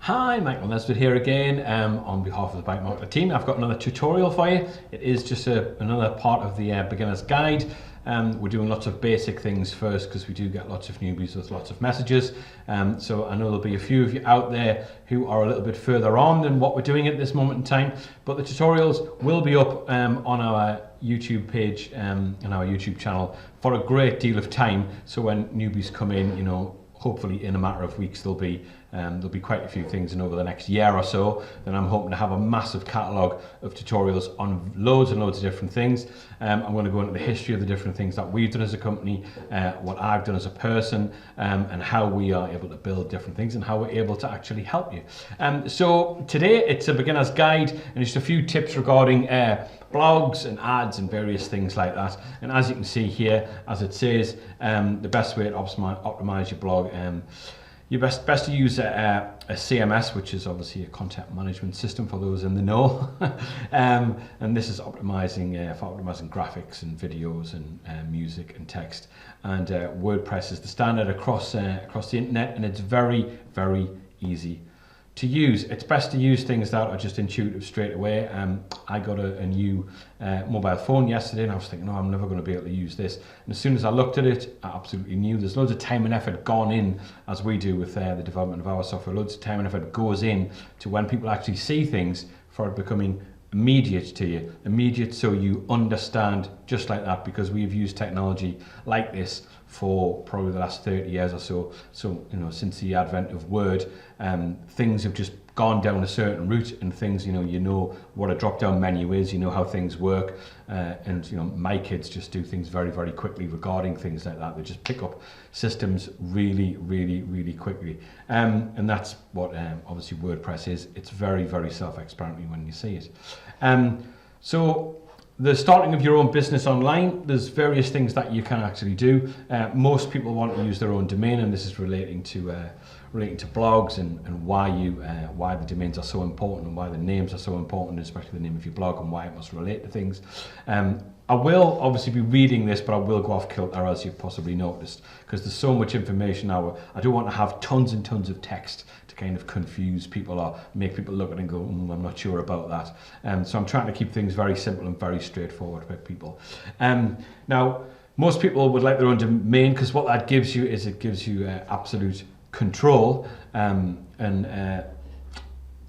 Hi, Michael Nesbitt here again on behalf of the Bike Marketer team. I've got another tutorial for you. It is just another part of the beginner's guide. We're doing lots of basic things first because we do get lots of newbies with lots of messages. So I know there'll be a few of you out there who are a little bit further on than what we're doing at this moment in time. But the tutorials will be up on our YouTube page and our YouTube channel for a great deal of time. So when newbies come in, you know, hopefully in a matter of weeks there'll be quite a few things, and over the next year or so then I'm hoping to have a massive catalogue of tutorials on loads and loads of different things. I'm going to go into the history of the different things that we've done as a company, what I've done as a person, and how we are able to build different things and how we're able to actually help you. So today it's a beginner's guide and just a few tips regarding blogs and ads and various things like that. And as you can see here, as it says, the best way to optimize your blog, you're best to use a CMS, which is obviously a content management system for those in the know. And this is optimizing for optimizing graphics and videos and music and text. And WordPress is the standard across the internet, and it's very, very easy to use. It's best to use things that are just intuitive straight away. I got a new mobile phone yesterday and I was thinking, no, I'm never going to be able to use this. And as soon as I looked at it, I absolutely knew there's loads of time and effort gone in, as we do with the development of our software. Loads of time and effort goes in to when people actually see things for it becoming immediate to you. Immediate so you understand just like that, because we've used technology like this for probably the last 30 years or so. So, you know, since the advent of Word, things have just gone down a certain route, and things, you know what a drop-down menu is, you know how things work, and you know, my kids just do things very, very quickly regarding things like that. They just pick up systems really, really, really quickly, and that's what obviously WordPress is. It's very, very self-explanatory when you see it. So the starting of your own business online, there's various things that you can actually do. Most people want to use their own domain, and this is relating to blogs and why the domains are so important and why the names are so important, especially the name of your blog, and why it must relate to things. I will obviously be reading this, but I will go off kilter, as you've possibly noticed, because there's so much information now. I don't want to have tons and tons of text to kind of confuse people or make people look at it and go, I'm not sure about that. So I'm trying to keep things very simple and very straightforward with people. Now, most people would like their own domain, because what that gives you is it gives you absolute control,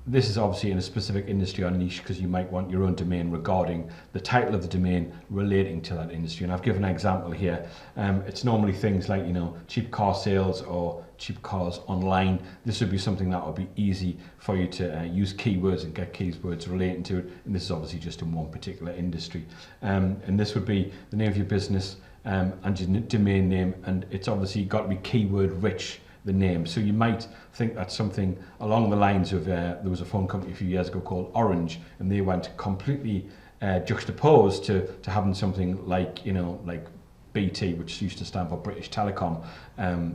this is obviously in a specific industry or niche, because you might want your own domain regarding the title of the domain relating to that industry. And I've given an example here. It's normally things like, you know, cheap car sales or cheap cars online. This would be something that would be easy for you to use keywords and get keywords relating to it. And this is obviously just in one particular industry. And this would be the name of your business and your domain name, and it's obviously got to be keyword rich, the name. So you might think that's something along the lines of there was a phone company a few years ago called Orange, and they went completely juxtaposed to having something like, you know, like BT, which used to stand for British Telecom,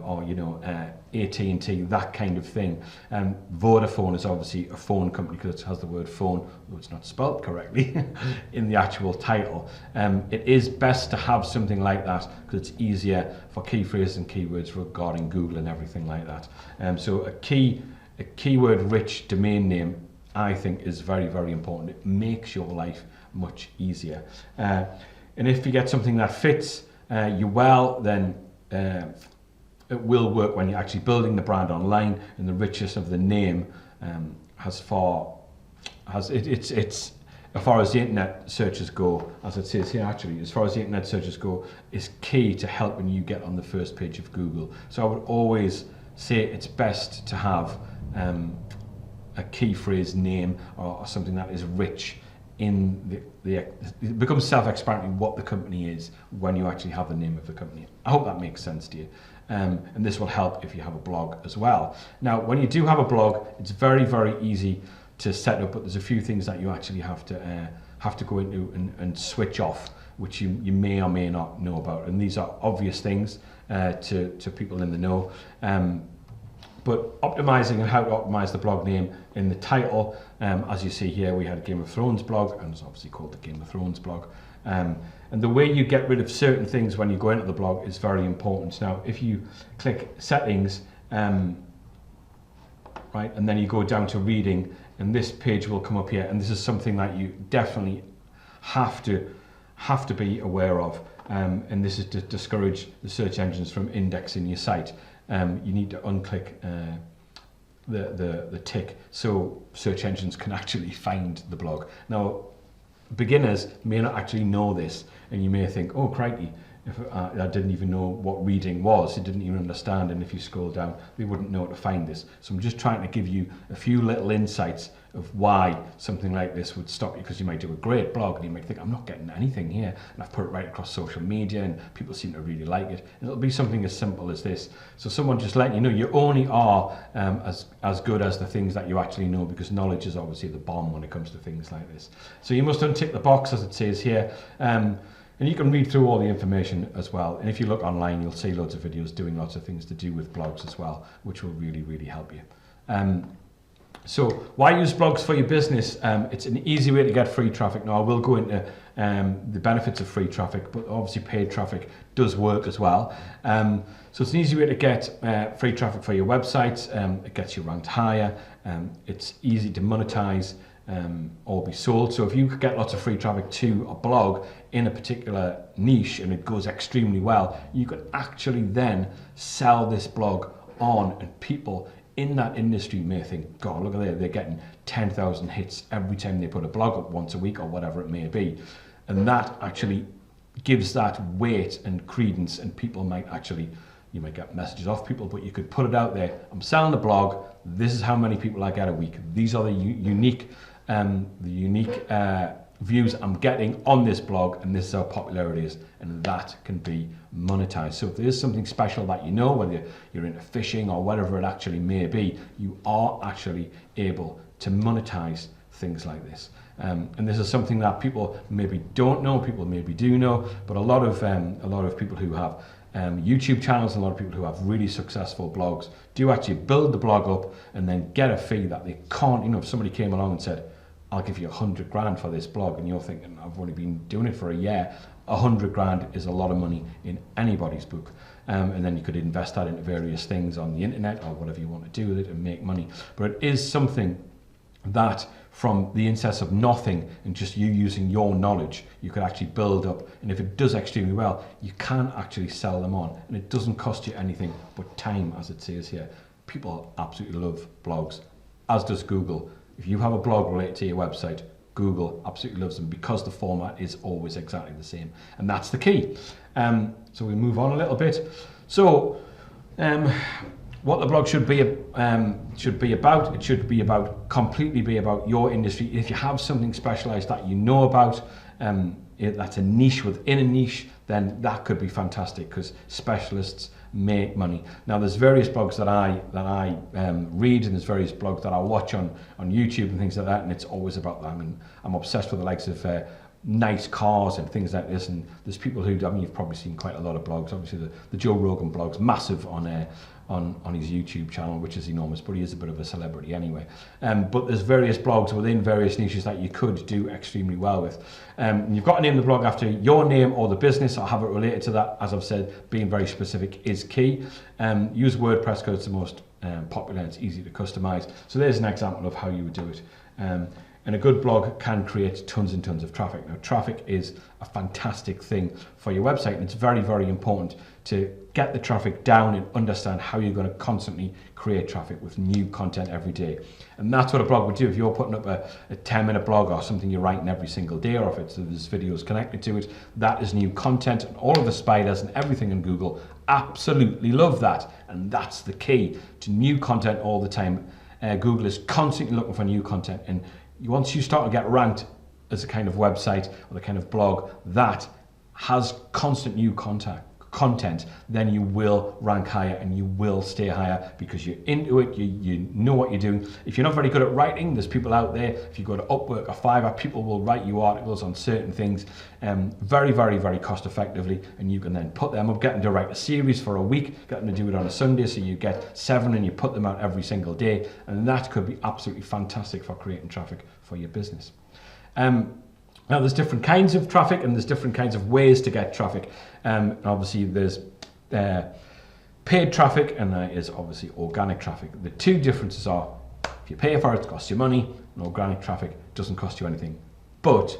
or, you know, AT&T, that kind of thing. Vodafone is obviously a phone company because it has the word phone, though it's not spelled correctly in the actual title. It is best to have something like that because it's easier for key phrases and keywords regarding Google and everything like that. So a keyword-rich domain name, I think, is very, very important. It makes your life much easier. And if you get something that fits you well, then it will work when you're actually building the brand online. And the richness of the name as far as the internet searches go, as it says here, actually, as far as the internet searches go, is key to helping you get on the first page of Google. So I would always say it's best to have a key phrase name or something that is rich in it becomes self-explanatory what the company is when you actually have the name of the company. I hope that makes sense to you. And this will help if you have a blog as well. Now, when you do have a blog, it's very, very easy to set up, but there's a few things that you actually have to go into and switch off, which you may or may not know about. And these are obvious things to people in the know. But optimizing and how to optimize the blog name in the title, as you see here, we had a Game of Thrones blog, and it's obviously called the Game of Thrones blog. And the way you get rid of certain things when you go into the blog is very important. Now, if you click settings, right? And then you go down to reading, and this page will come up here, and this is something that you definitely have to be aware of. And this is to discourage the search engines from indexing your site. You need to unclick the tick so search engines can actually find the blog. Now, beginners may not actually know this, and you may think, oh crikey, if I didn't even know what reading was, it didn't even understand, and if you scroll down they wouldn't know how to find this. So I'm just trying to give you a few little insights of why something like this would stop you, because you might do a great blog and you might think, I'm not getting anything here, and I've put it right across social media and people seem to really like it. And it'll be something as simple as this. So someone just letting you know you only are as good as the things that you actually know, because knowledge is obviously the bomb when it comes to things like this. So you must untick the box as it says here. And you can read through all the information as well. And if you look online, you'll see loads of videos doing lots of things to do with blogs as well, which will really, really help you. So why use blogs for your business? It's an easy way to get free traffic. Now, I will go into the benefits of free traffic, but obviously paid traffic does work as well. So it's an easy way to get free traffic for your website. It gets you ranked higher. It's easy to monetize or be sold. So if you could get lots of free traffic to a blog in a particular niche and it goes extremely well, you could actually then sell this blog on, and people in that industry may think, God, look at that, they're getting 10,000 hits every time they put a blog up once a week or whatever it may be. And that actually gives that weight and credence, and people might actually, you might get messages off people, but you could put it out there. I'm selling the blog. This is how many people I get a week. These are the unique views I'm getting on this blog, and this is how popular it is, and that can be monetized. So if there is something special that you know, whether you're into fishing or whatever it actually may be, you are actually able to monetize things like this. And this is something that people maybe don't know, people maybe do know, but a lot of people who have YouTube channels, and a lot of people who have really successful blogs do actually build the blog up and then get a fee that they can't. You know, if somebody came along and said, I'll give you 100 grand for this blog, and you're thinking, I've only been doing it for a year, 100 grand is a lot of money in anybody's book. And then you could invest that into various things on the internet or whatever you want to do with it and make money. But it is something that from the incest of nothing and just you using your knowledge, you could actually build up. And if it does extremely well, you can actually sell them on. And it doesn't cost you anything but time, as it says here. People absolutely love blogs, as does Google. If you have a blog related to your website, Google absolutely loves them, because the format is always exactly the same. And that's the key. So we move on a little bit. So what the blog should be about, it should be about, completely be about your industry. If you have something specialized that you know about, that's a niche within a niche, then that could be fantastic, because specialists make money. Now, there's various blogs that I read, and there's various blogs that I watch on YouTube and things like that, and it's always about that. I mean, I'm obsessed with the likes of nice cars and things like this, and there's people who, I mean, you've probably seen quite a lot of blogs. Obviously the Joe Rogan blog's massive on his YouTube channel, which is enormous, but he is a bit of a celebrity anyway. But there's various blogs within various niches that you could do extremely well with. You've got to name the blog after your name or the business, or have it related to that. As I've said, being very specific is key. Use WordPress because it's the most popular and it's easy to customize. So there's an example of how you would do it. And a good blog can create tons and tons of traffic. Now, traffic is a fantastic thing for your website, and it's very, very important to get the traffic down and understand how you're going to constantly create traffic with new content every day. And that's what a blog would do. If you're putting up a 10-minute blog or something you're writing every single day, or if there's videos connected to it, that is new content, and all of the spiders and everything in Google absolutely love that. And that's the key to new content all the time. Google is constantly looking for new content, and once you start to get ranked as a kind of website or the kind of blog that has constant new content, then you will rank higher and you will stay higher, because you're into it, you know what you're doing. If you're not very good at writing, there's people out there, if you go to Upwork or Fiverr, people will write you articles on certain things very, very, very cost effectively, and you can then put them up, get them to write a series for a week, get them to do it on a Sunday, so you get 7 and you put them out every single day, and that could be absolutely fantastic for creating traffic for your business. Now, there's different kinds of traffic and there's different kinds of ways to get traffic. Obviously, there's paid traffic and there is obviously organic traffic. The two differences are you pay for it, it costs you money, and organic traffic doesn't cost you anything. But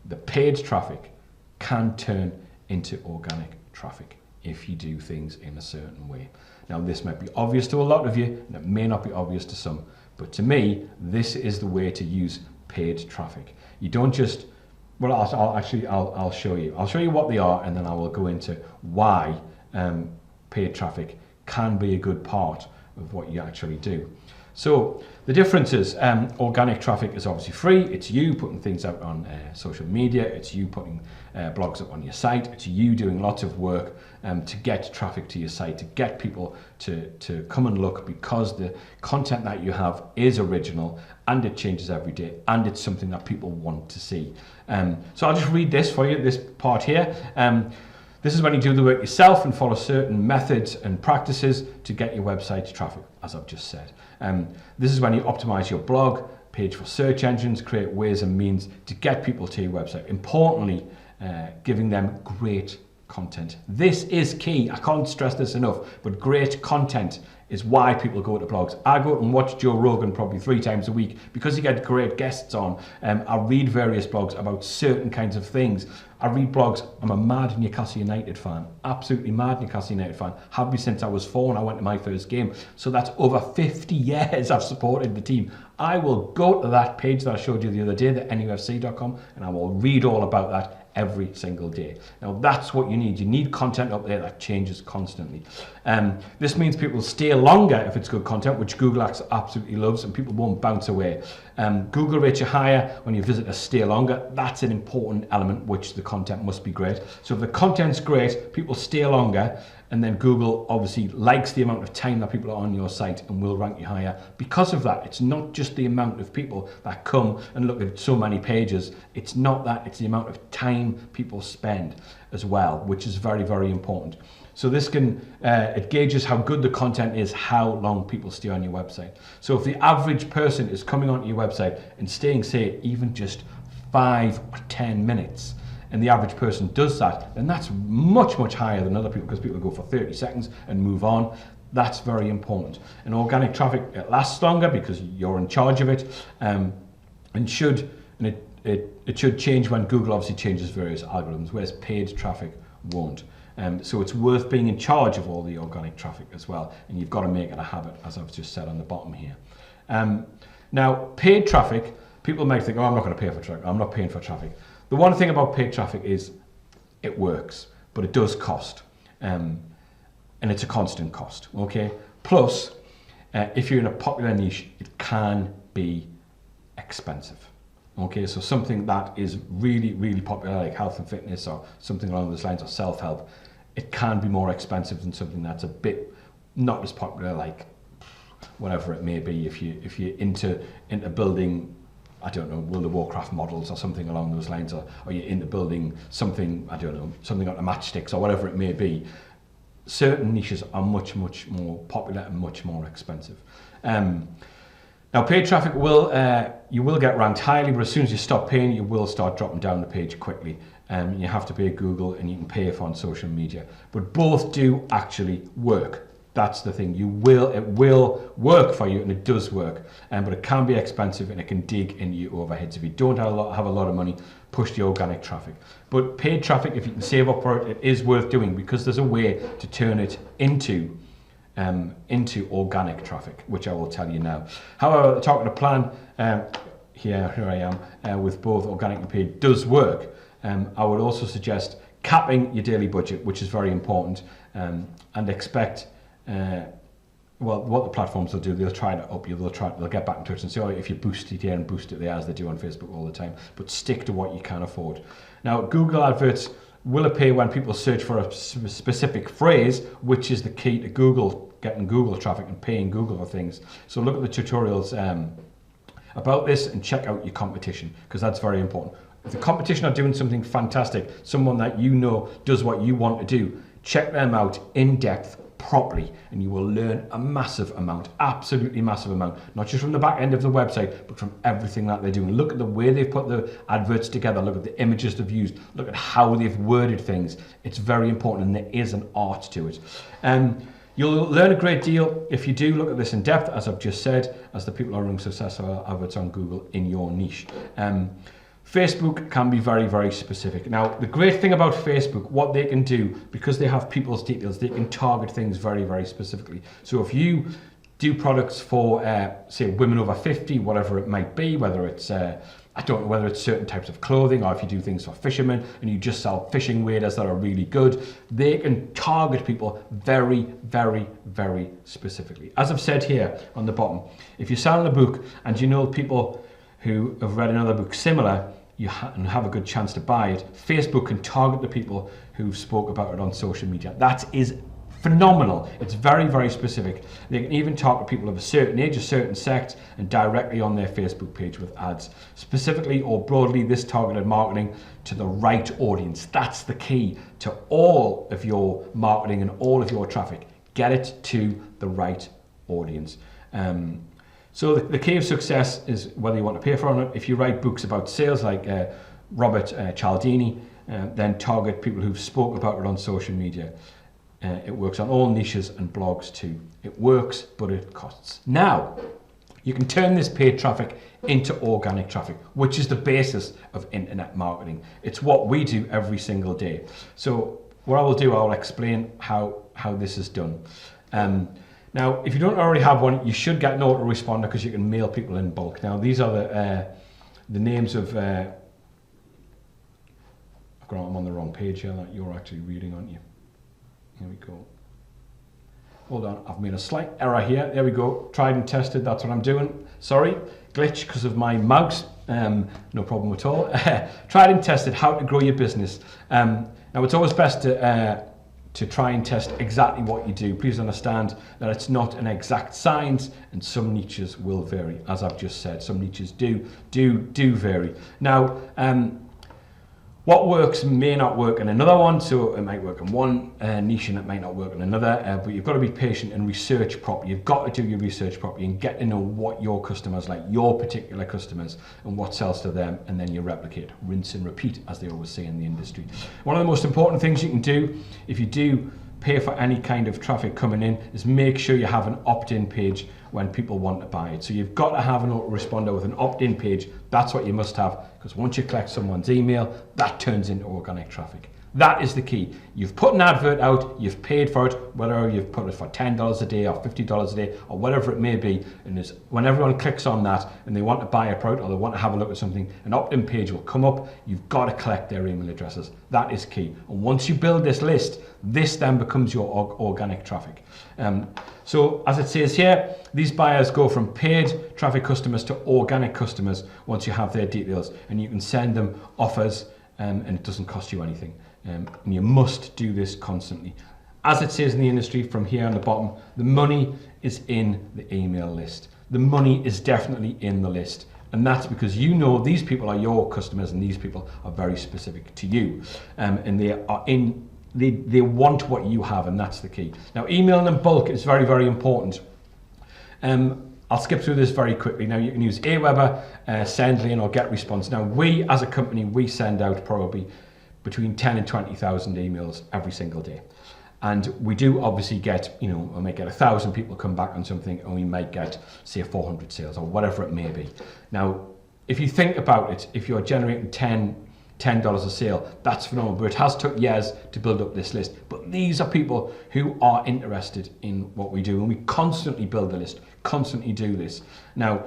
the paid traffic can turn into organic traffic if you do things in a certain way. Now, this might be obvious to a lot of you, and it may not be obvious to some, but to me, this is the way to use paid traffic. You don't just, well, I'll show you. I'll show you what they are, and then I will go into why paid traffic can be a good part of what you actually do. So the difference is organic traffic is obviously free. It's you putting things out on social media. It's you putting blogs up on your site. It's you doing lots of work to get traffic to your site, to get people to come and look, because the content that you have is original and it changes every day and it's something that people want to see. So I'll just read this for you, this part here. This is when you do the work yourself and follow certain methods and practices to get your website traffic, as I've just said. This is when you optimize your blog page for search engines, create ways and means to get people to your website. Importantly, giving them great content. This is key. I can't stress this enough, but great content is why people go to blogs. I go and watch Joe Rogan probably 3 times a week because he gets great guests on. I read various blogs about certain kinds of things. I read blogs. I'm a mad Newcastle United fan, absolutely mad Newcastle United fan. Have been since I was 4 and I went to my first game. So that's over 50 years I've supported the team. I will go to that page that I showed you the other day, the nufc.com, and I will read all about that every single day. Now that's what you need. You need content up there that changes constantly. This means people stay longer if it's good content, which Google absolutely loves, and people won't bounce away. Google rates you higher when your visitors stay longer. That's an important element, which the content must be great. So if the content's great, people stay longer, and then Google obviously likes the amount of time that people are on your site and will rank you higher because of that. It's not just the amount of people that come and look at so many pages. It's not that, it's the amount of time people spend as well, which is very, very important. So this can, it gauges how good the content is, how long people stay on your website. So if the average person is coming onto your website and staying, say, even just 5 or 10 minutes, and the average person does that, then that's much, much higher than other people, because people go for 30 seconds and move on. That's very important. And organic traffic, it lasts longer because you're in charge of it, and it should change when Google obviously changes various algorithms, whereas paid traffic won't. So it's worth being in charge of all the organic traffic as well, and you've got to make it a habit, as I've just said on the bottom here. Now, paid traffic, people might think, oh, I'm not going to pay for traffic. I'm not paying for traffic. The one thing about paid traffic is it works, but it does cost, and it's a constant cost, okay? Plus, if you're in a popular niche, it can be expensive, okay? So something that is really, really popular, like health and fitness or something along those lines, or self-help, it can be more expensive than something that's a bit not as popular, like whatever it may be. If you're into building, I don't know, World of Warcraft models or something along those lines, or you're into building something, I don't know, something on the matchsticks or whatever it may be, certain niches are much, much more popular and much more expensive. Now, paid traffic you will get ranked highly, but as soon as you stop paying, you will start dropping down the page quickly. You have to pay Google, and you can pay for on social media. But both do actually work. That's the thing. It will work for you, and it does work. But it can be expensive, and it can dig into your overheads. If you don't have a lot of money, push the organic traffic. But paid traffic, if you can save up for it, it is worth doing, because there's a way to turn it into organic traffic, which I will tell you now. However, the targeted plan, here I am, with both organic and paid, does work. I would also suggest capping your daily budget, which is very important, and expect, well, what the platforms will do, they'll try to up you, they'll get back in touch and say, oh, if you boost it here and boost it there, as they do on Facebook all the time, but stick to what you can afford. Now, Google Adverts will appear when people search for a specific phrase, which is the key to Google, getting Google traffic and paying Google for things. So look at the tutorials about this and check out your competition, because that's very important. If the competition are doing something fantastic, someone that you know does what you want to do, check them out in depth, properly, and you will learn a massive amount, absolutely massive amount, not just from the back end of the website, but from everything that they're doing. Look at the way they've put the adverts together, look at the images they've used, look at how they've worded things. It's very important, and there is an art to it. You'll learn a great deal if you do look at this in depth, as I've just said, as the people are running successful adverts on Google in your niche. Facebook can be very, very specific. Now, the great thing about Facebook, what they can do, because they have people's details, they can target things very, very specifically. So if you do products for, say, women over 50, whatever it might be, whether it's, I don't know whether it's certain types of clothing, or if you do things for fishermen and you just sell fishing waders that are really good, they can target people very, very, very specifically. As I've said here on the bottom, if you're selling a book and you know people who have read another book similar, and have a good chance to buy it, Facebook can target the people who've spoke about it on social media. That is phenomenal. It's very, very specific. They can even target people of a certain age, a certain sex, and directly on their Facebook page with ads. Specifically or broadly, this targeted marketing to the right audience. That's the key to all of your marketing and all of your traffic. Get it to the right audience. So the key of success is whether you want to pay for it. If you write books about sales like Robert Cialdini, then target people who've spoken about it on social media. It works on all niches and blogs too. It works, but it costs. Now, you can turn this paid traffic into organic traffic, which is the basis of internet marketing. It's what we do every single day. So what I will do, I'll explain how this is done. Now, if you don't already have one, you should get an autoresponder because you can mail people in bulk. Now, these are the names of, I've got them on the wrong page here that you're actually reading, aren't you? Here we go. Hold on, I've made a slight error here. There we go, tried and tested, that's what I'm doing. Sorry, glitch because of my mouse, no problem at all. Tried and tested how to grow your business. Now, it's always best to try and test exactly what you do. Please understand that it's not an exact science and some niches will vary. As I've just said, some niches do vary. Now, what works may not work in another one, so it might work in one niche and it might not work in another, but you've got to be patient and research properly. You've got to do your research properly and get to know what your customers like, your particular customers, and what sells to them, and then you replicate, rinse and repeat, as they always say in the industry. One of the most important things you can do if you do pay for any kind of traffic coming in is make sure you have an opt-in page when people want to buy it. So you've got to have an autoresponder with an opt-in page. That's what you must have, because once you collect someone's email, that turns into organic traffic. That is the key. You've put an advert out, you've paid for it, whether you've put it for $10 a day or $50 a day or whatever it may be, and when everyone clicks on that and they want to buy a product or they want to have a look at something, an opt-in page will come up. You've got to collect their email addresses. That is key. And once you build this list, this then becomes your organic traffic. So as it says here, these buyers go from paid traffic customers to organic customers once you have their details, and you can send them offers and it doesn't cost you anything. And you must do this constantly. As it says in the industry from here on the bottom, the money is in the email list. The money is definitely in the list. And that's because you know these people are your customers and these people are very specific to you. And they want what you have, and that's the key. Now, emailing in bulk is very, very important. I'll skip through this very quickly. Now, you can use Aweber, SendLane, or GetResponse. Now, we as a company, we send out probably between 10 and 20,000 emails every single day. And we do obviously get, we might get 1,000 people come back on something, and we might get, say, 400 sales or whatever it may be. Now, if you think about it, if you're generating $10 a sale, that's phenomenal, but it has took years to build up this list. But these are people who are interested in what we do, and we constantly build the list, constantly do this. Now,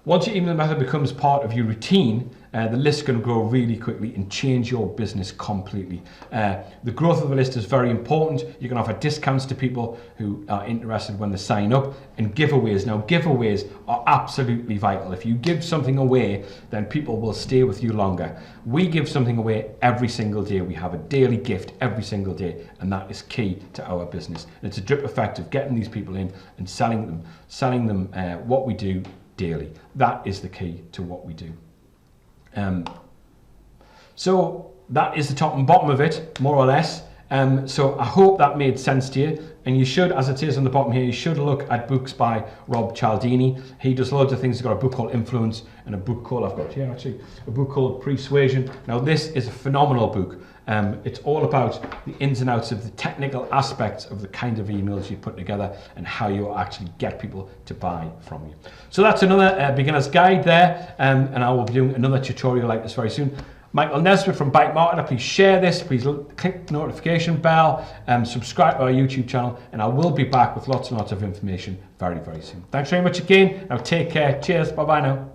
once your email method becomes part of your routine, the list can grow really quickly and change your business completely. The growth of the list is very important. You can offer discounts to people who are interested when they sign up, and giveaways. Now, giveaways are absolutely vital. If you give something away, then people will stay with you longer. We give something away every single day. We have a daily gift every single day, and that is key to our business. And it's a drip effect of getting these people in and selling them what we do daily. That is the key to what we do. So that is the top and bottom of it, more or less. So I hope that made sense to you. And you should, as it says on the bottom here, you should look at books by Rob Cialdini. He does loads of things. He's got a book called Influence and a book called, I've got here actually, a book called Persuasion. Now this is a phenomenal book. It's all about the ins and outs of the technical aspects of the kind of emails you put together and how you actually get people to buy from you. So that's another beginner's guide there, and I will be doing another tutorial like this very soon. Michael Nesbitt from Bike Marketer, please share this, please click the notification bell, subscribe to our YouTube channel, and I will be back with lots and lots of information very, very soon. Thanks very much again. Now take care. Cheers. Bye-bye now.